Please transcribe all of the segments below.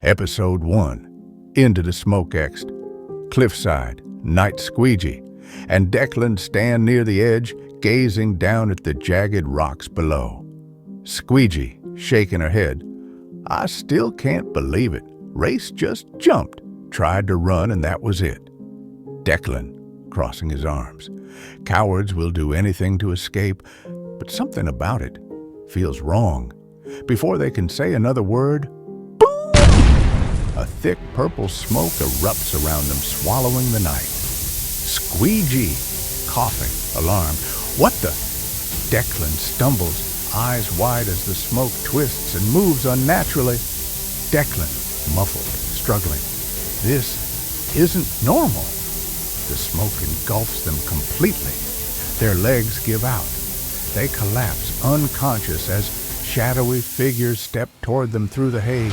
Episode 1. Into the Smoke Ext. Cliffside, Night Squeegy, and Declan stand near the edge, gazing down at the jagged rocks below. Squeegy, shaking her head. I still can't believe it. Race just jumped, tried to run, and that was it. Declan, crossing his arms. Cowards will do anything to escape, but something about it feels wrong. Before they can say another word, a thick purple smoke erupts around them, swallowing the night. Squeegy, coughing, alarmed. What the? Declan stumbles, eyes wide as the smoke twists and moves unnaturally. Declan, muffled, struggling. This isn't normal. The smoke engulfs them completely. Their legs give out. They collapse, unconscious, as shadowy figures step toward them through the haze.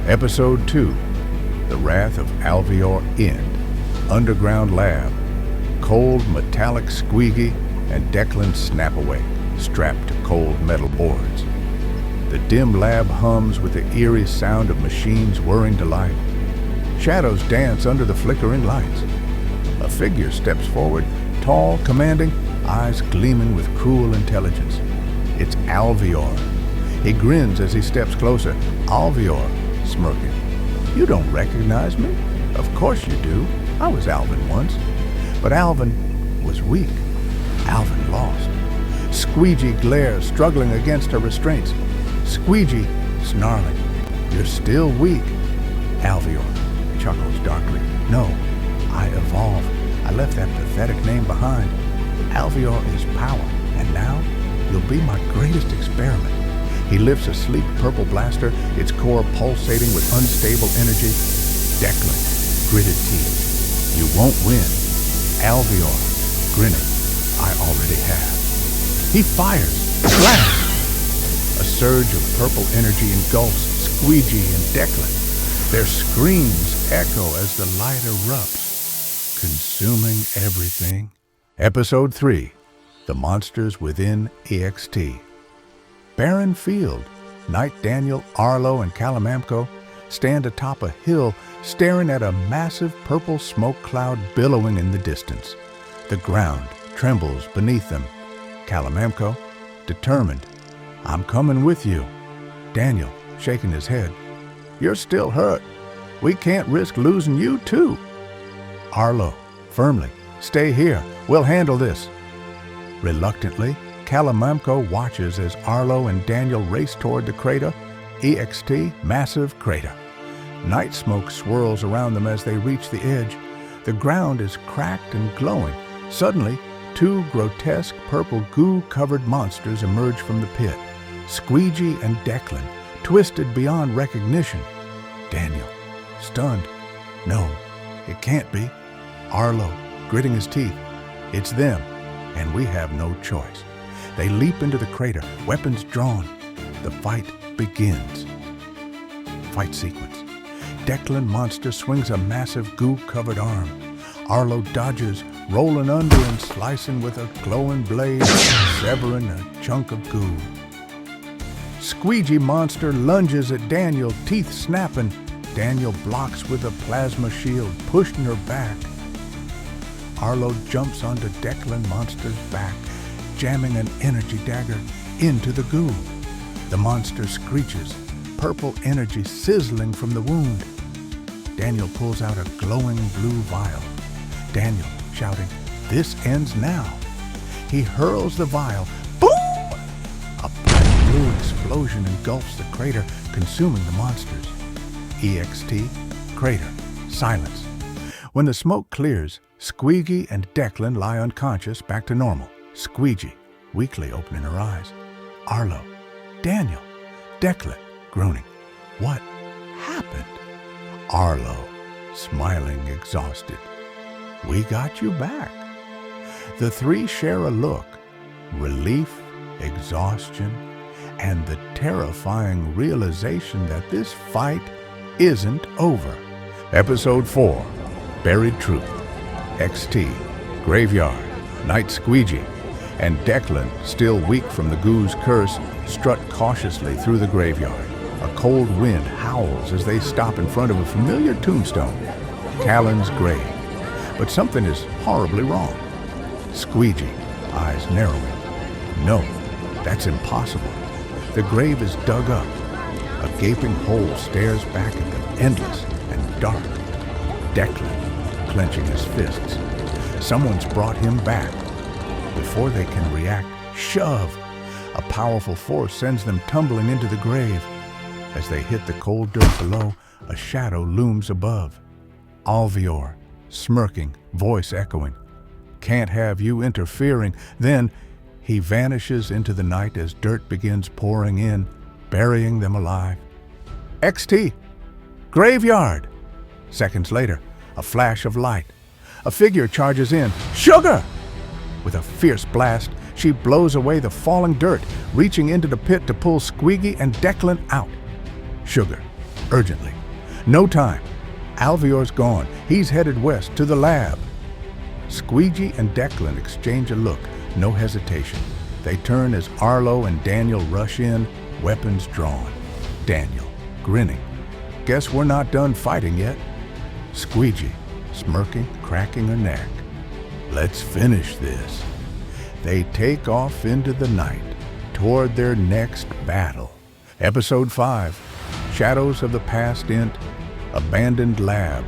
Episode 2. The Wrath of Alvior End. Underground lab. Cold metallic Squeegy and Declan snap away, strapped to cold metal boards. The dim lab hums with the eerie sound of machines whirring to life. Shadows dance under the flickering lights. A figure steps forward, tall, commanding, eyes gleaming with cruel intelligence. It's Alvior. He grins as he steps closer. Alvior, smirking. You don't recognize me? Of course you do. I was Alvin once. But Alvin was weak. Alvin lost. Squeegy glares, struggling against her restraints. Squeegy, snarling. You're still weak. Alvior chuckles darkly. No, I evolved. I left that pathetic name behind. Alvior is power, and now you'll be my greatest experiment. He lifts a sleek purple blaster, its core pulsating with unstable energy. Declan, gritted teeth. You won't win. Alvior, grinning. I already have. He fires. Blast! A surge of purple energy engulfs Squeegy and Declan. Their screams echo as the light erupts, consuming everything. Episode 3. The Monsters Within EXT. Barren field. Night Daniel, Arlo, and Calamamco stand atop a hill, staring at a massive purple smoke cloud billowing in the distance. The ground trembles beneath them. Calamamco, determined. I'm coming with you. Daniel, shaking his head. You're still hurt. We can't risk losing you, too. Arlo, firmly. Stay here. We'll handle this. Reluctantly, Calamamco watches as Arlo and Daniel race toward the crater. EXT, massive crater. Night smoke swirls around them as they reach the edge. The ground is cracked and glowing. Suddenly, two grotesque purple goo-covered monsters emerge from the pit. Squeegy and Declan, twisted beyond recognition. Daniel, stunned. No, it can't be. Arlo, gritting his teeth. It's them, and we have no choice. They leap into the crater, weapons drawn. The fight begins. Fight sequence. Declan monster swings a massive goo-covered arm. Arlo dodges, rolling under and slicing with a glowing blade, severing a chunk of goo. Squeegy monster lunges at Daniel, teeth snapping. Daniel blocks with a plasma shield, pushing her back. Arlo jumps onto Declan monster's back, jamming an energy dagger into the goo. The monster screeches, purple energy sizzling from the wound. Daniel pulls out a glowing blue vial. Daniel, shouting, "This ends now." He hurls the vial. Boom! A bright blue explosion engulfs the crater, consuming the monsters. EXT, crater, silence. When the smoke clears, Squeegy and Declan lie unconscious, back to normal. Squeegy, weakly opening her eyes. Arlo, Daniel, Declan, groaning. What happened? Arlo, smiling, exhausted. We got you back. The three share a look. Relief, exhaustion, and the terrifying realization that this fight isn't over. Episode 4. Buried Truth. XT, Graveyard, Night Squeegy, and Declan, still weak from the goo's curse, strut cautiously through the graveyard. A cold wind howls as they stop in front of a familiar tombstone, Callan's grave. But something is horribly wrong. Squeegy, eyes narrowing. No, that's impossible. The grave is dug up. A gaping hole stares back at them, endless and dark. Declan, clenching his fists. Someone's brought him back. Before they can react, shove! A powerful force sends them tumbling into the grave. As they hit the cold dirt below, a shadow looms above. Alvior, smirking, voice echoing. Can't have you interfering. Then he vanishes into the night as dirt begins pouring in, burying them alive. XT! Graveyard! Seconds later, a flash of light. A figure charges in. Sugar! With a fierce blast, she blows away the falling dirt, reaching into the pit to pull Squeegy and Declan out. Sugar, urgently. No time. Alvior's gone. He's headed west to the lab. Squeegy and Declan exchange a look, no hesitation. They turn as Arlo and Daniel rush in, weapons drawn. Daniel, grinning. Guess we're not done fighting yet. Squeegy, smirking, cracking her neck. Let's finish this. They take off into the night, toward their next battle. Episode 5, Shadows of the Past Int, Abandoned Lab.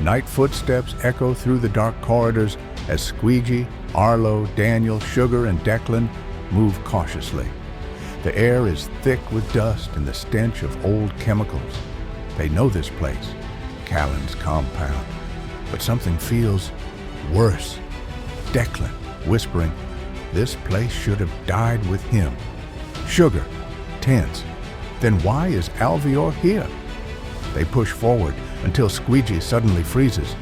Night footsteps echo through the dark corridors as Squeegy, Arlo, Daniel, Sugar, and Declan move cautiously. The air is thick with dust and the stench of old chemicals. They know this place, Callan's compound. But something feels worse. Declan, whispering, this place should have died with him. Sugar, tense. Then why is Alvior here? They push forward until Squeegy suddenly freezes.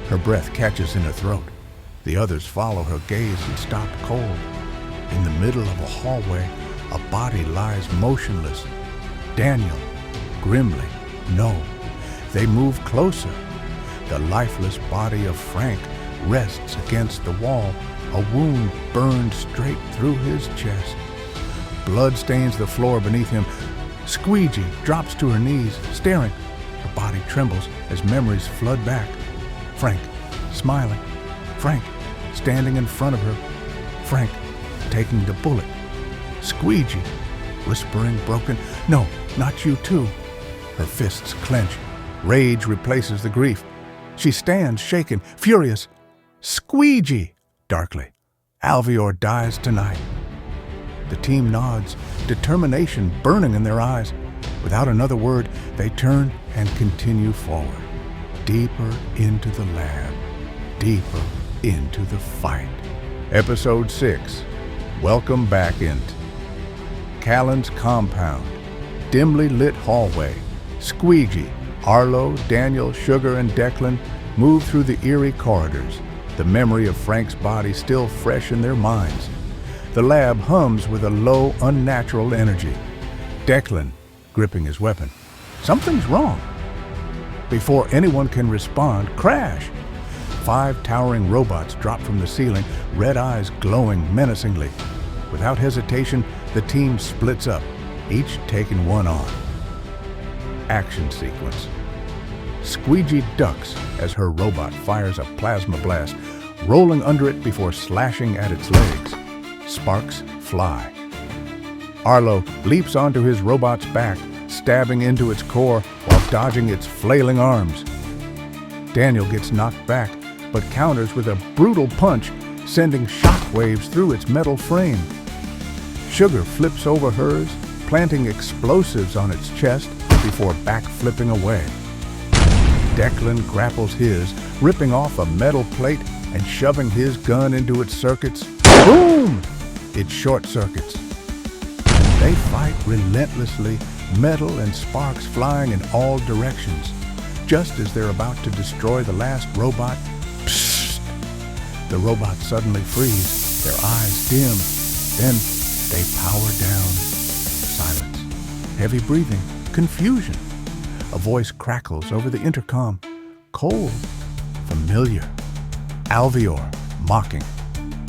Her breath catches in her throat. The others follow her gaze and stop cold. In the middle of a hallway, a body lies motionless. Daniel, grimly, no. They move closer. The lifeless body of Frank rests against the wall. A wound burned straight through his chest. Blood stains the floor beneath him. Squeegy drops to her knees, staring. Her body trembles as memories flood back. Frank, smiling. Frank, standing in front of her. Frank, taking the bullet. Squeegy, whispering broken, no, not you too. Her fists clench. Rage replaces the grief. She stands, shaken, furious. Squeegy! Darkly. Alvior dies tonight. The team nods, determination burning in their eyes. Without another word, they turn and continue forward. Deeper into the lab. Deeper into the fight. Episode 6. Welcome back Int. Callan's compound. Dimly lit hallway. Squeegy, Arlo, Daniel, Sugar, and Declan move through the eerie corridors. The memory of Frank's body still fresh in their minds. The lab hums with a low, unnatural energy. Declan, gripping his weapon. Something's wrong. Before anyone can respond, crash! 5 towering robots drop from the ceiling, red eyes glowing menacingly. Without hesitation, the team splits up, each taking one on. Action sequence. Squeegy ducks as her robot fires a plasma blast, rolling under it before slashing at its legs. Sparks fly. Arlo leaps onto his robot's back, stabbing into its core while dodging its flailing arms. Daniel gets knocked back, but counters with a brutal punch, sending shockwaves through its metal frame. Sugar flips over hers, planting explosives on its chest before backflipping away. Declan grapples his, ripping off a metal plate and shoving his gun into its circuits. Boom! It short circuits. They fight relentlessly, metal and sparks flying in all directions. Just as they're about to destroy the last robot, psst! The robots suddenly freeze, their eyes dim. Then they power down. Silence. Heavy breathing. Confusion. A voice crackles over the intercom. Cold. Familiar. Alvior, mocking.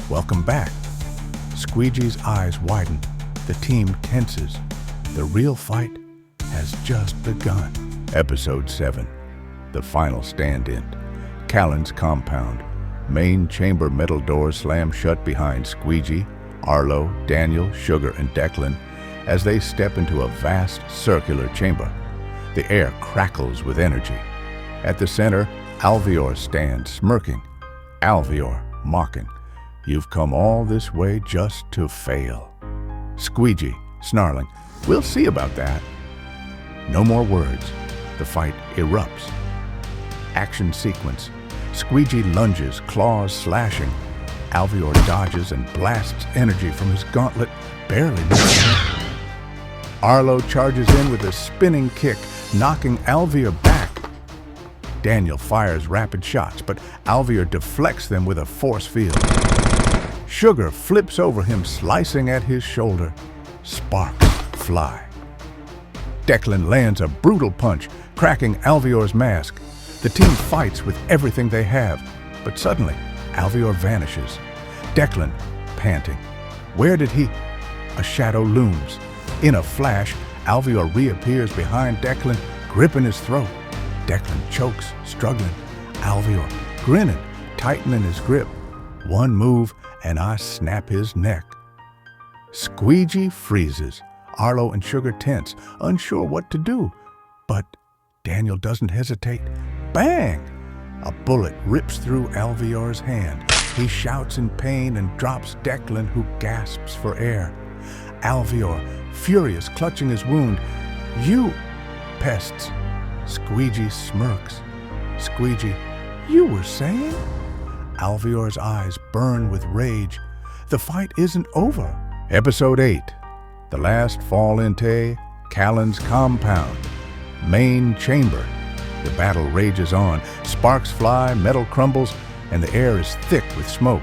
Welcome back. Squeegy's eyes widen. The team tenses. The real fight has just begun. Episode 7, the final stand-in. Callan's compound. Main chamber metal doors slam shut behind Squeegy, Arlo, Daniel, Sugar, and Declan as they step into a vast circular chamber. The air crackles with energy. At the center, Alvior stands smirking. Alvior mocking. You've come all this way just to fail. Squeegy snarling. We'll see about that. No more words. The fight erupts. Action sequence. Squeegy lunges, claws slashing. Alvior dodges and blasts energy from his gauntlet, barely missing him. Arlo charges in with a spinning kick, knocking Alvior back. Daniel fires rapid shots, but Alvior deflects them with a force field. Sugar flips over him, slicing at his shoulder. Sparks fly. Declan lands a brutal punch, cracking Alvior's mask. The team fights with everything they have, but suddenly, Alvior vanishes. Declan, panting. Where did he? A shadow looms. In a flash, Alvior reappears behind Declan, gripping his throat. Declan chokes, struggling. Alvior, grinning, tightening his grip. One move, and I snap his neck. Squeegy freezes. Arlo and Sugar tense, unsure what to do. But Daniel doesn't hesitate. Bang! A bullet rips through Alvior's hand. He shouts in pain and drops Declan, who gasps for air. Alvior, furious, clutching his wound. You, pests. Squeegy smirks. Squeegy, you were saying? Alvior's eyes burn with rage. The fight isn't over. Episode 8, the last fall inte, Callan's compound. Main chamber. The battle rages on. Sparks fly, metal crumbles, and the air is thick with smoke.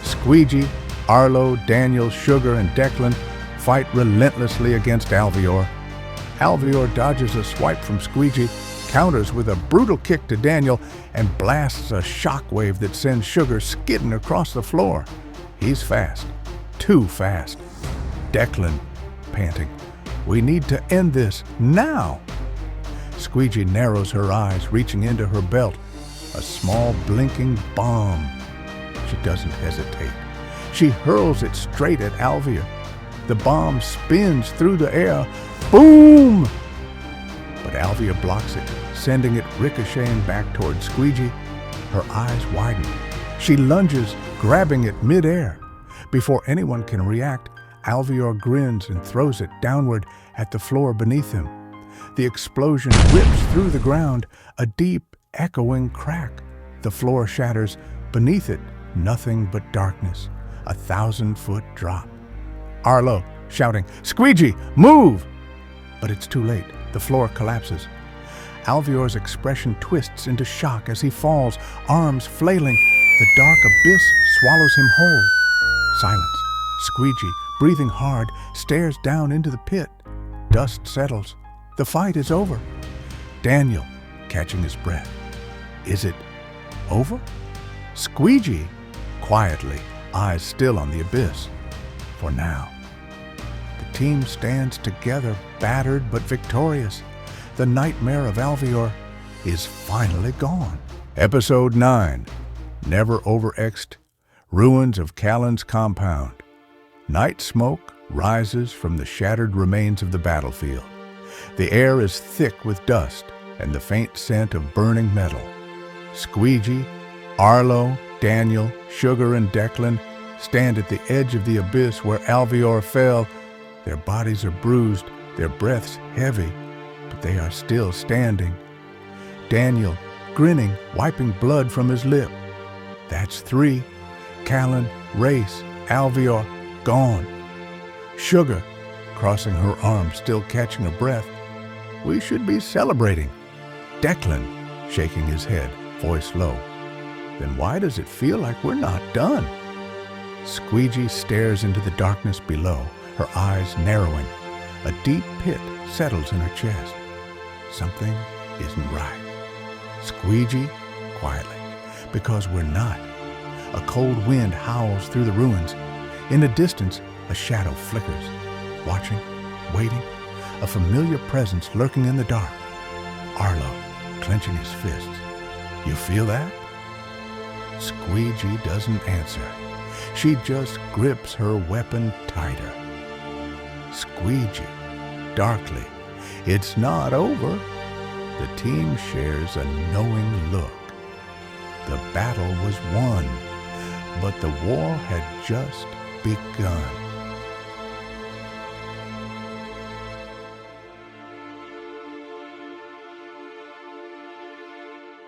Squeegy, Arlo, Daniel, Sugar, and Declan fight relentlessly against Alvior. Alvior dodges a swipe from Squeegy, counters with a brutal kick to Daniel, and blasts a shockwave that sends Sugar skidding across the floor. He's fast. Too fast. Declan, panting. We need to end this now. Squeegy narrows her eyes, reaching into her belt. A small blinking bomb. She doesn't hesitate. She hurls it straight at Alvior. The bomb spins through the air. Boom! But Alvior blocks it, sending it ricocheting back toward Squeegy. Her eyes widen. She lunges, grabbing it midair. Before anyone can react, Alvior grins and throws it downward at the floor beneath him. The explosion rips through the ground, a deep, echoing crack. The floor shatters. Beneath it, nothing but darkness. 1,000-foot drop. Arlo, shouting, Squeegy, move! But it's too late. The floor collapses. Alvior's expression twists into shock as he falls, arms flailing. The dark abyss swallows him whole. Silence. Squeegy, breathing hard, stares down into the pit. Dust settles. The fight is over. Daniel, catching his breath. Is it over? Squeegy, quietly, eyes still on the abyss. For now. The team stands together, battered but victorious. The nightmare of Alvior is finally gone. Episode 9, Never Overexed, Ruins of Callan's compound. Night smoke rises from the shattered remains of the battlefield. The air is thick with dust and the faint scent of burning metal. Squeegy, Arlo, Daniel, Sugar, and Declan stand at the edge of the abyss where Alvior fell. Their bodies are bruised, their breaths heavy, but they are still standing. Daniel, grinning, wiping blood from his lip. That's 3. Callan, Race, Alvior, gone. Sugar, crossing her arms, still catching her breath. We should be celebrating. Declan, shaking his head, voice low. Then why does it feel like we're not done? Squeegy stares into the darkness below, her eyes narrowing. A deep pit settles in her chest. Something isn't right. Squeegy, quietly, because we're not. A cold wind howls through the ruins. In the distance, a shadow flickers. Watching, waiting. a familiar presence lurking in the dark. Arlo, clenching his fists. You feel that? Squeegy doesn't answer. She just grips her weapon tighter. Squeegy, darkly, it's not over. The team shares a knowing look. The battle was won, but the war had just begun.